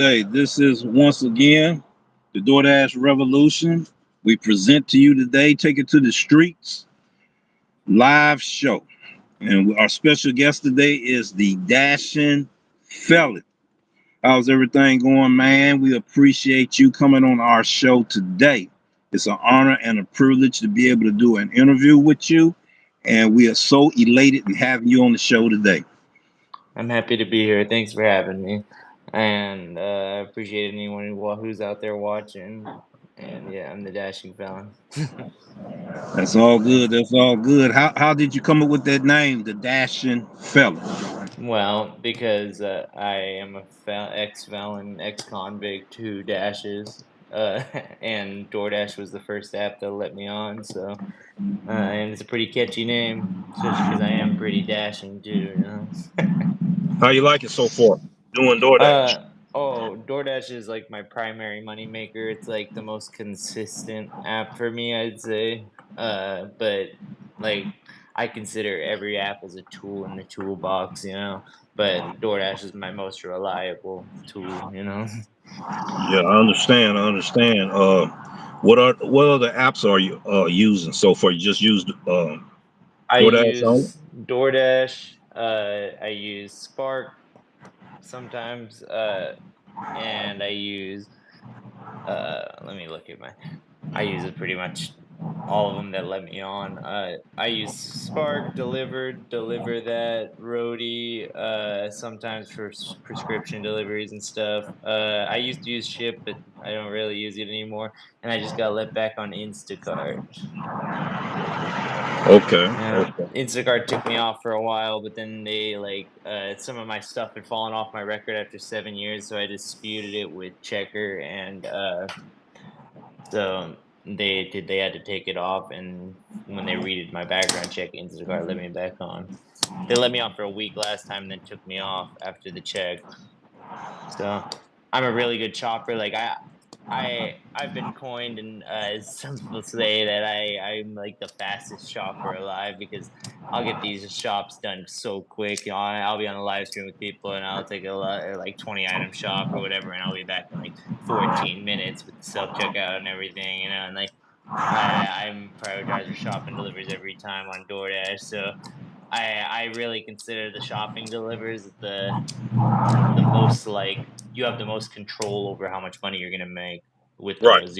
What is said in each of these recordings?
Hey, this is once again the Doordash Revolution. We present to you today, Take It to the Streets live show. And our special guest today is the Dashing Felon. How's everything going, man? We appreciate you coming on our show today. It's an honor and a privilege to be able to do an interview with you. And we are so elated in having you on the show today. I'm happy to be here. Thanks for having me, and I appreciate anyone who's out there watching. And yeah, I'm the dashing felon. That's all good. That's all good. How did you come up with that name, the Dashing Felon? Well, because I am a ex-felon, ex-convict who dashes, and Doordash was the first app that let me on. So, and it's a pretty catchy name, especially because I am pretty dashing too. How you like it so far? Doing DoorDash. Uh DoorDash is like my primary money maker. It's like the most consistent app for me, I'd say. But like I consider every app as a tool in the toolbox. But DoorDash is my most reliable tool. Yeah, I understand. I understand. What other apps are you using so far? You just used I DoorDash only. use DoorDash, I use Spark sometimes, and I use let me look at my I use it pretty much all of them that let me on. I use Spark, Deliver That, Roadie, sometimes for prescription deliveries and stuff. I used to use Ship, but I don't really use it anymore, and I just got let back on Instacart. Okay. Yeah, Okay. Instacart took me off for a while, but then they some of my stuff had fallen off my record after 7 years, so I disputed it with Checker, and so they had to take it off, and when they redid my background check, Instacart let me back on. They let me on for a week last time, then took me off after the check. So I'm a really good chopper. Like I've been coined, and some people say that I'm like the fastest shopper alive because I'll get these shops done so quick. I'll be on a live stream with people, and I'll take a lot, or like 20 item shop or whatever, and I'll be back in like 14 minutes with the self checkout and everything. And like I'm prioritizer shopping deliveries every time on DoorDash, so I really consider the shopping delivers the most, like, you have the most control over how much money you're gonna make with Right. those.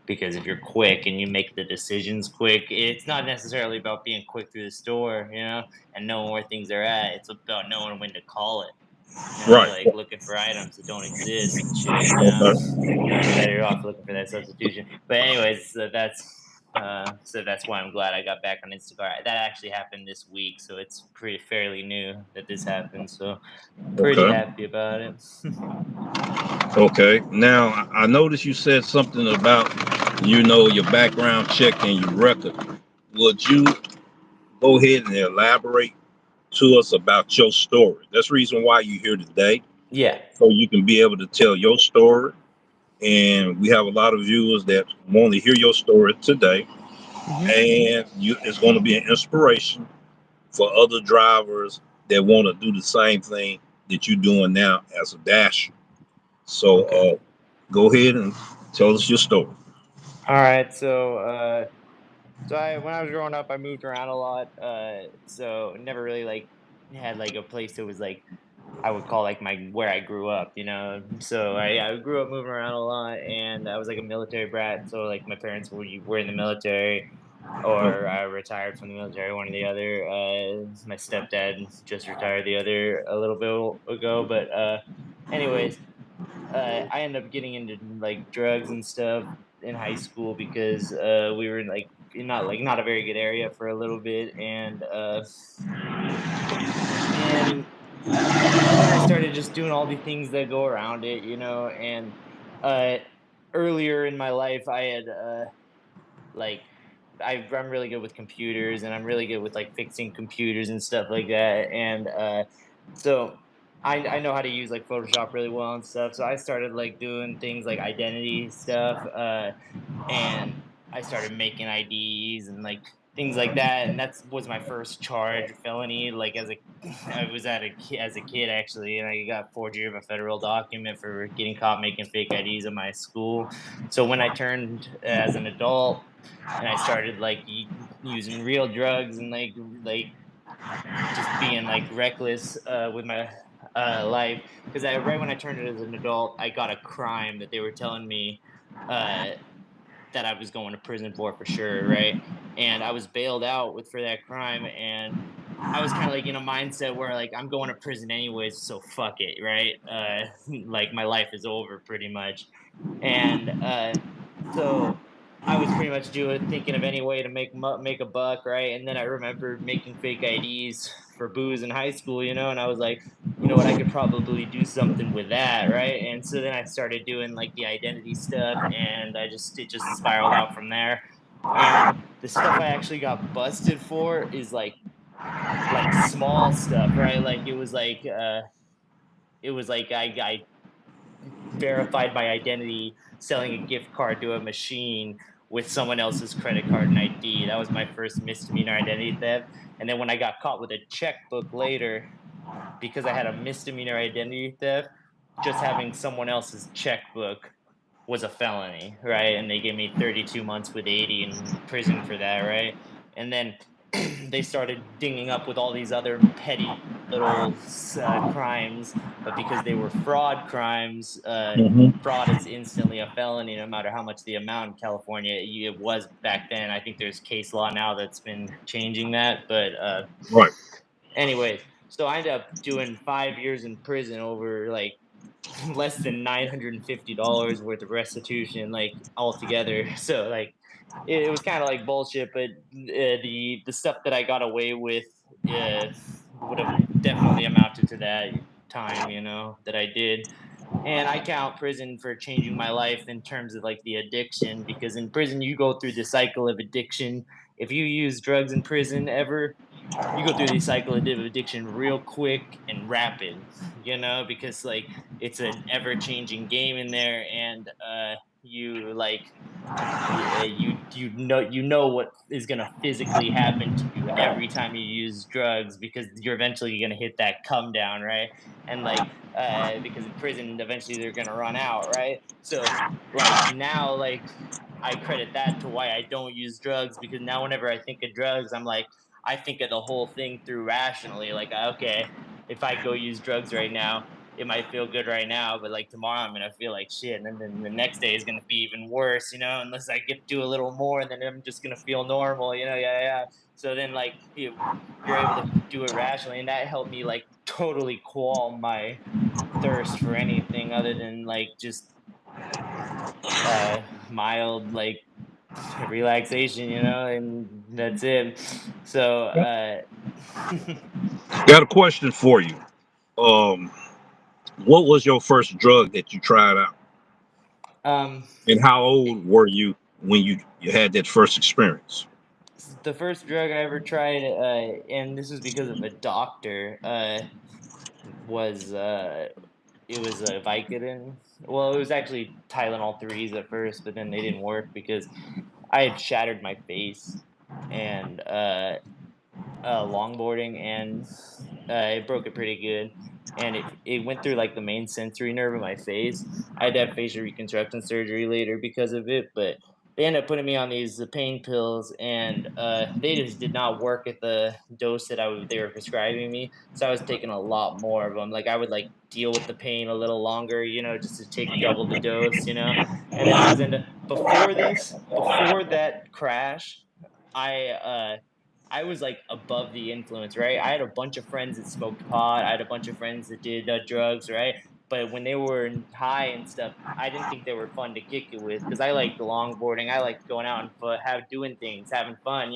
Because if you're quick and you make the decisions quick, it's not necessarily about being quick through the store, and knowing where things are at. It's about knowing when to call it, Right. like looking for items that don't exist and shit. Okay. You're better off looking for that substitution. But anyways, so that's why I'm glad I got back on Instacart. That actually happened this week, so it's pretty fairly new that this happened. So pretty Okay. happy about it. Okay. Now I noticed you said something about your background check and your record. Would you go ahead and elaborate to us about your story? That's the reason why you're here today, Yeah. so you can be able to tell your story. And we have a lot of viewers that want to hear your story today. hmm And it's going to be an inspiration for other drivers that want to do the same thing that you're doing now as a dasher. So Okay. go ahead and tell us your story. All right. So when I was growing up, I moved around a lot. So never really like had like a place that was like I would call like my where I grew up. So I grew up moving around a lot, and I was like a military brat. So like my parents were in the military, or I retired from the military, one or the other. My stepdad just retired the other a little bit ago, but anyways, I ended up getting into like drugs and stuff in high school because we were in like in not a very good area for a little bit, and then I started just doing all the things that go around it. And uh, earlier in my life, I had like I'm really good with computers, and I'm really good with like fixing computers and stuff like that. And so I know how to use like Photoshop really well and stuff. So I started like doing things like identity stuff, and I started making IDs and like things like that. And that was my first charge, felony. Like as a, as a kid actually, and I got forgery of a federal document for getting caught making fake IDs at my school. So when I turned as an adult and I started like using real drugs and like just being like reckless with my life, because I right when I turned it as an adult, I got a crime that they were telling me uh, that I was going to prison for sure, right? And I was bailed out with for that crime, and I was kind of like in a mindset where like I'm going to prison anyways, so fuck it, right? Like my life is over pretty much, and so I was pretty much doing thinking of any way to make a buck, right? And then I remember making fake IDs for booze in high school, and I was like, you know what, I could probably do something with that, right? And so then I started doing like the identity stuff, and it just spiraled out from there. And the stuff I actually got busted for is like small stuff, right? Like it was like I verified my identity selling a gift card to a machine with someone else's credit card and ID. That was my first misdemeanor identity theft. And then when I got caught with a checkbook later, because I had a misdemeanor identity theft, just having someone else's checkbook was a felony, right? And they gave me 32 months with 80 in prison for that, right? And then they started dinging up with all these other petty little crimes, but because they were fraud crimes, Hmm. fraud is instantly a felony, no matter how much the amount in California it was back then. I think there's case law now that's been changing that, but Right. anyways, so I ended up doing 5 years in prison over like less than $950 worth of restitution, like altogether. So like it was kind of like bullshit, but the stuff that I got away with uh, would have definitely amounted to that time, that I did. And I count prison for changing my life in terms of like the addiction, because in prison you go through the cycle of addiction. If you use drugs in prison ever, you go through the cycle of addiction real quick and rapid, because like it's an ever changing game in there, and you like you know what is going to physically happen to you every time you use drugs, because you're eventually going to hit that come down, right? And like because in prison eventually they're going to run out, right? So like now, like I credit that to why I don't use drugs, because now whenever I think of drugs, I think of the whole thing through rationally. Like, okay, if I go use drugs right now, it might feel good right now, but like tomorrow I'm gonna feel like shit, and then the next day is gonna be even worse, unless I get to do a little more, and then I'm just gonna feel normal, yeah, yeah. So then like you're able to do it rationally, and that helped me like totally quell my thirst for anything other than like just mild like relaxation, and that's it. So Got a question for you. Um, what was your first drug that you tried out, um and how old were you when you had that first experience? the first drug I ever tried, and this was because of a doctor, was it was a Vicodin. Well, it was actually Tylenol threes at first, but then they didn't work because I had shattered my face and longboarding, and it broke it pretty good. And it went through like the main sensory nerve of my face. I had to have facial reconstruction surgery later because of it, but they ended up putting me on these pain pills, and they just did not work at the dose that they were prescribing me. So I was taking a lot more of them. Like I would like deal with the pain a little longer, just to take double the dose, And then I was into before that crash, I I was like above the influence, right? I had a bunch of friends that smoked pot. I had a bunch of friends that did drugs, right? But when they were high and stuff, I didn't think they were fun to kick it with, because I liked longboarding. I liked going out and doing things, having fun,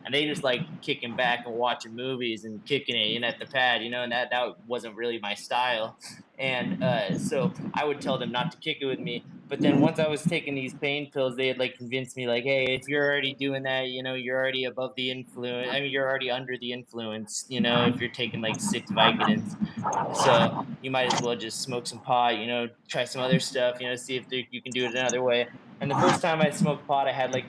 And they just like kicking back and watching movies and kicking it in at the pad, And that wasn't really my style. And so I would tell them not to kick it with me, but then once I was taking these pain pills, they had like convinced me like, hey, if you're already doing that, you're already above the influence. I mean, you're already under the influence, if you're taking like 6 Vicodins. So you might as well just smoke some pot, try some other stuff, see if you can do it another way. And the first time I smoked pot, I had like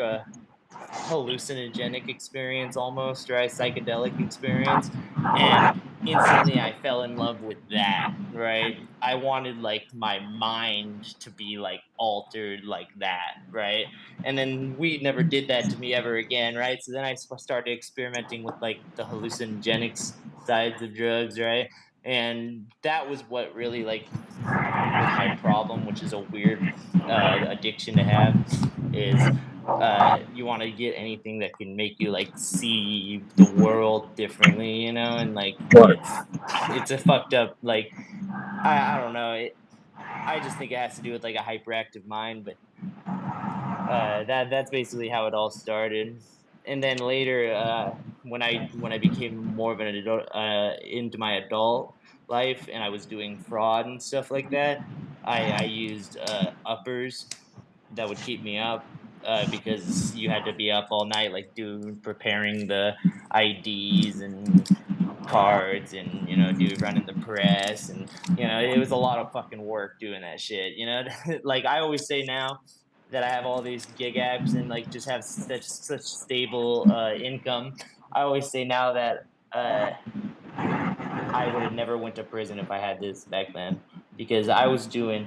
hallucinogenic experience almost, right? Psychedelic experience. And instantly I fell in love with that, right? I wanted like my mind to be like altered like that, right? And then weed never did that to me ever again, right? So then started experimenting with like the hallucinogenics sides of drugs, right? And that was what really like was my problem, which is a weird addiction to have, is you want to get anything that can make you like see the world differently, you know, and like Right. it's a fucked up like I don't know. I just think it has to do with like a hyperactive mind, but that's basically how it all started. And then later, when I became more of an adult, into my adult life, and I was doing fraud and stuff like that, I used uppers that would keep me up. Because you had to be up all night, like doing preparing the IDs and cards, and do running the press, and it was a lot of fucking work doing that shit. Like I always say now that I have all these gig apps and like just have such stable income. I always say now that uh, I would have never went to prison if I had this back then, because I was doing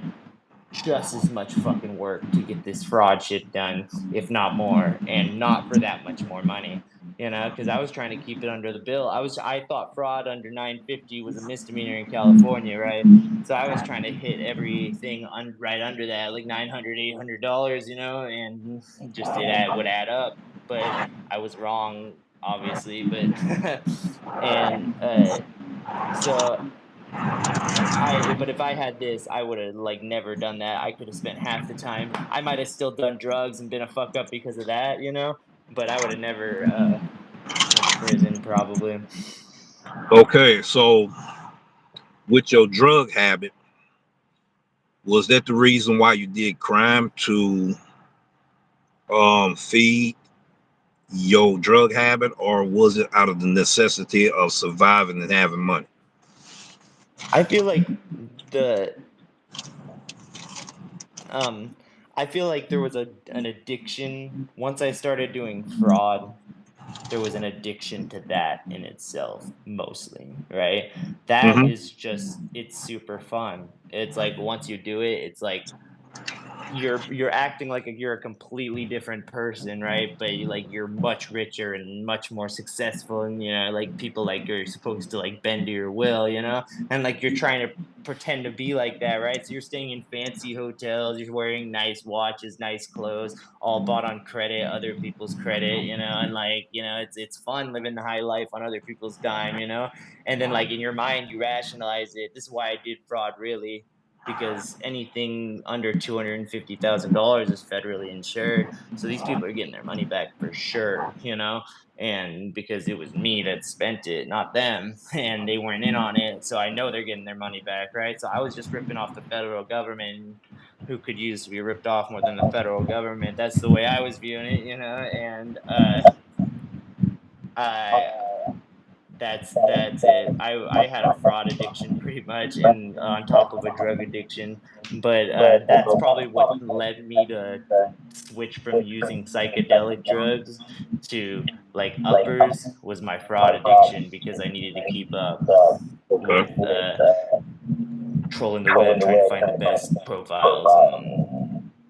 just as much fucking work to get this fraud shit done, if not more, and not for that much more money. Because I was trying to keep it under the bill. I thought fraud under 950 was a misdemeanor in California, right? So I was trying to hit everything right under that, like 900, $800, and just would add up. But I was wrong, obviously. But and so but if I had this, I would have like never done that. I could have spent half the time. I might have still done drugs and been a fuck up because of that, but I would have never went to prison probably. Okay, so with your drug habit, was that the reason why you did crime to feed your drug habit, or was it out of the necessity of surviving and having money? I feel like the um I feel like there was an addiction once I started doing fraud. There was an addiction to that in itself, mostly, right? That Mm-hmm. is just, it's super fun. It's like once you do it, it's like you're acting like you're a completely different person, right? But you're much richer and much more successful, and like people like you're supposed to like bend to your will, and like you're trying to pretend to be like that, right? So you're staying in fancy hotels, you're wearing nice watches, nice clothes, all bought on credit, other people's credit, and like it's fun living the high life on other people's dime, and then like in your mind you rationalize it. This is why I did fraud, really, because anything under $250,000 is federally insured. So these people are getting their money back for sure, and because it was me that spent it, not them, and they weren't in on it. So I know they're getting their money back, right? So I was just ripping off the federal government. Who could use to be ripped off more than the federal government? That's the way I was viewing it, and I that's it. I had a fraud addiction pretty much, and on top of a drug addiction, but that's probably what led me to switch from using psychedelic drugs to like uppers, was my fraud addiction, because I needed to keep up Okay. with trolling the web, trying to find the best profiles and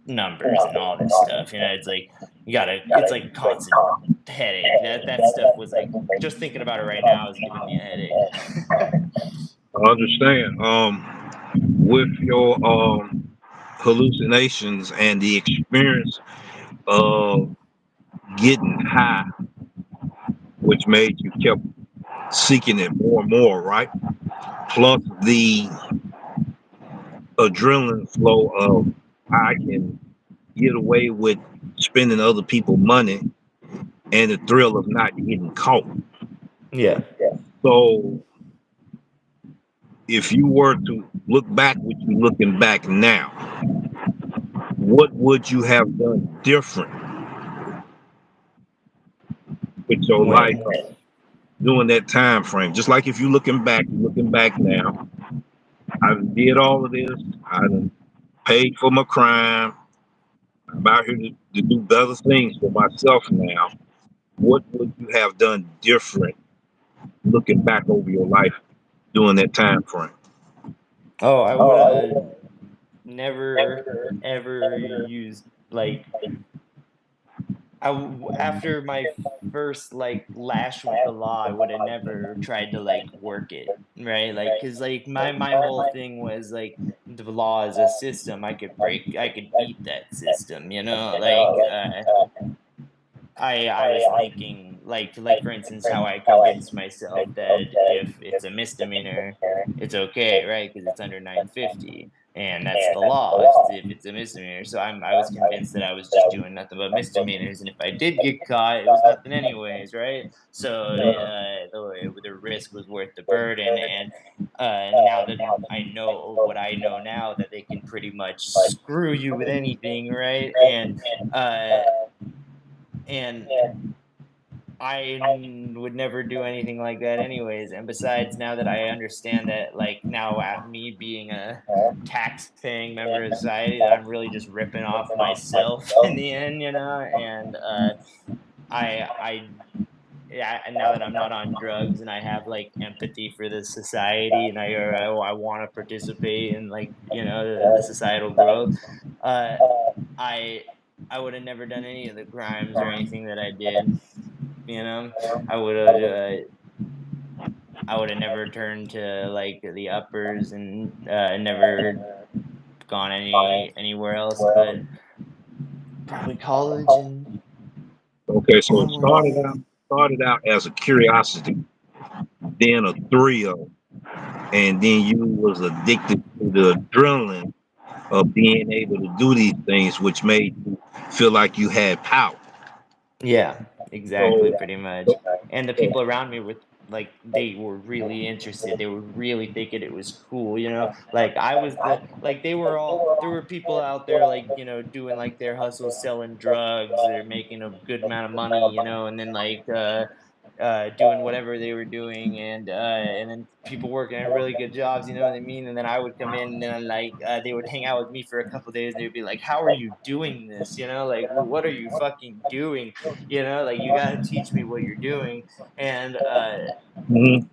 numbers and all this stuff. It's like it's like a constant headache. That stuff was like, just thinking about it right now is giving me a headache. I understand. With your hallucinations and the experience of getting high, which made you kept seeking it more and more, right? Plus the adrenaline flow of I can get away with spending other people's money and the thrill of not getting caught. Yeah. So if you were to look back what you're looking back now, what would you have done different with your life When? during that time frame? Just like if you're looking back now, I did all of this, I done paid for my crime, I'm out here to do better things for myself now. What would you have done different looking back over your life during that time frame? Oh, I would have never ever used like after my first like lash with the law, I would have never tried to like work it, right? Like, cause like my whole thing was like the law is a system. I could beat that system, you know. I was thinking like for instance how I convinced myself that if it's a misdemeanor, it's okay, right? Because it's under 950, and that's the law if it's a misdemeanor. So I was convinced that I was just doing nothing but misdemeanors, and if I did get caught, it was nothing anyways, right? So the risk was worth the burden, and now that I know what I know now, that they can pretty much screw you with anything, right? Uh, and would never do anything like that anyways. And besides, now that I understand that, like now at me being a tax-paying member of society, that I'm really just ripping off myself in the end, you know. And I yeah, and now that I'm not on drugs and I have like empathy for the society and I want to participate in like the societal growth, uh, I I would have never done any of the crimes or anything that I did. You know, I would have I would have never turned to like the uppers and never gone anywhere else but probably college and Okay, so it onward. started out as a curiosity, then a thrill, and then you was addicted to the adrenaline of being able to do these things, which made you feel like you had power. Yeah, exactly, So, pretty much. And the people around me were like they were really interested. They were really thinking it was cool, you know? Like I was the like they were all there were people out there like, doing like their hustles, selling drugs or making a good amount of money, and then like doing whatever they were doing and then people working at really good jobs, you know what I mean? And then I would come in and then like they would hang out with me for a couple days and they'd be like, "How are you doing this?" Like what are you fucking doing? Like you got to teach me what you're doing. And mhm,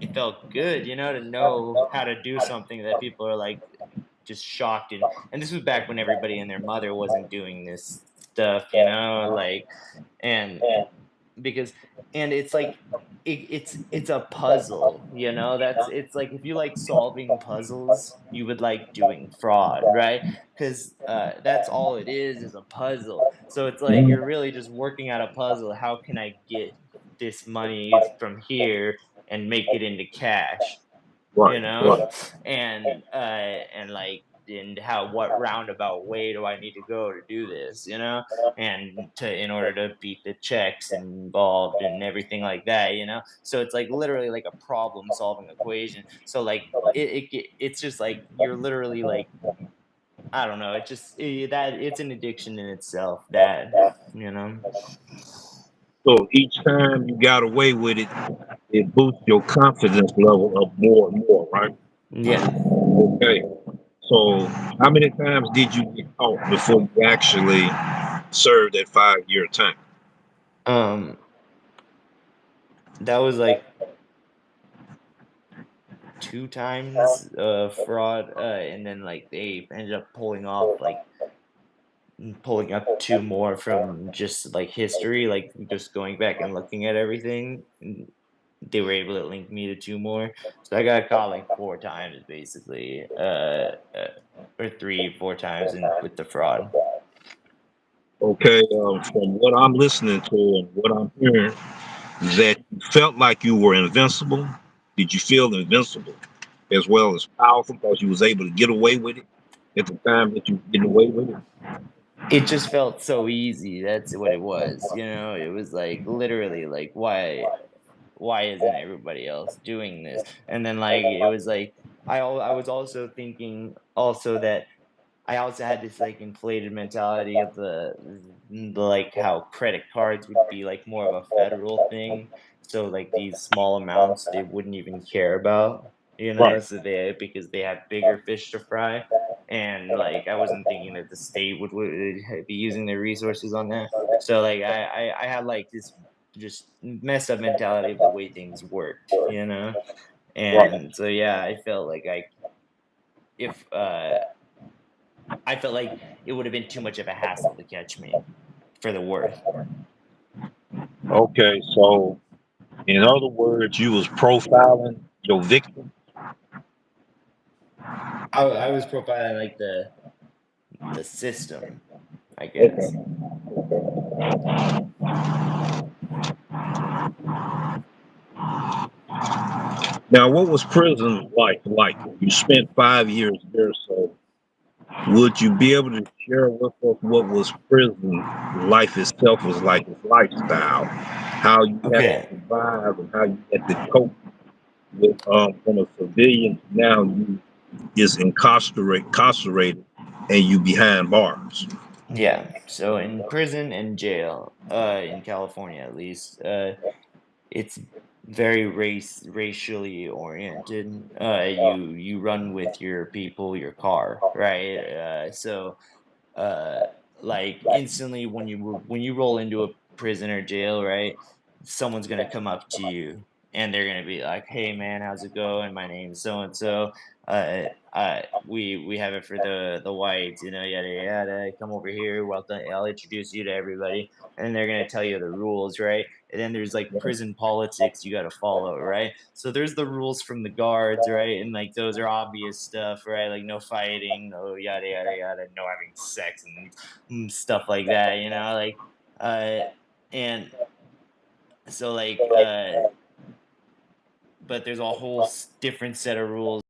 it felt good, to know how to do something that people are like just shocked. And this was back when everybody and their mother wasn't doing this stuff, and because and it's like it's a puzzle, that's it's like if you like solving puzzles, you would like doing fraud, right? Because that's all it is a puzzle. So it's like you're mhm. really just working out a puzzle. How can I get this money from here and make it into cash, Right, you know? right. And like and how what roundabout way do I need to go to do this, and to in order to beat the checks involved and everything like that, so it's like literally like a problem solving equation. So like it's just like you're literally like I don't know, it just that it's an addiction in itself, that you know So each time you got away with it, it boosts your confidence level up more and more, right? yeah. Okay. So how many times did you get caught before you actually served that 5 year time? um that was like two times fraud, and then like they ended up pulling up two more from just like history, like just going back and looking at everything. And they were able to link me to two more, so I got caught like four times basically, or three, 4 times, and with the fraud. Okay. From what I'm listening to and what I'm hearing, is that you felt like you were invincible. Did you feel invincible as well as powerful because you was able to get away with it at the time that you get away with it? It just felt so easy. That's what it was. It was like literally like why isn't everybody else doing this? And then like it was like I was also thinking also that I also had this like inflated mentality of the like how credit cards would be like more of a federal thing. So like these small amounts they wouldn't even care about, Right. so they because they have bigger fish to fry. and like I wasn't thinking that the state would be using their resources on that. So like I had like this just messed up mentality of the way things worked, you know. Right. And so yeah, if I felt like it would have been too much of a hassle to catch me for the worth. Okay, so in other words, you was profiling your victim. I was profiling like the system, I Okay. guess. Now, what was prison like? You spent 5 years there, so would you be able to share with us what was prison life itself was like, its lifestyle, how you had to Okay. survive and how you had to cope with from a civilian to now you is incarcerated and you behind bars. Yeah. So in prison and jail, in California at least, it's very racially oriented. You run with your people, your car, right? Uh like instantly when you roll into a prison or jail, right, someone's gonna come up to you and they're gonna be like, hey man, how's it going, my name's so and so, we have it for the whites, you know, yada yada, come over here, welcome, I'll introduce you to everybody, and they're gonna tell you the rules, right? And then there's like prison politics you got to follow, right? So there's the rules from the guards, right? And like those are obvious stuff, right? Like no fighting, no yada yada yada, no having sex and stuff like that, you know, like uh and so like but there's a whole different set of rules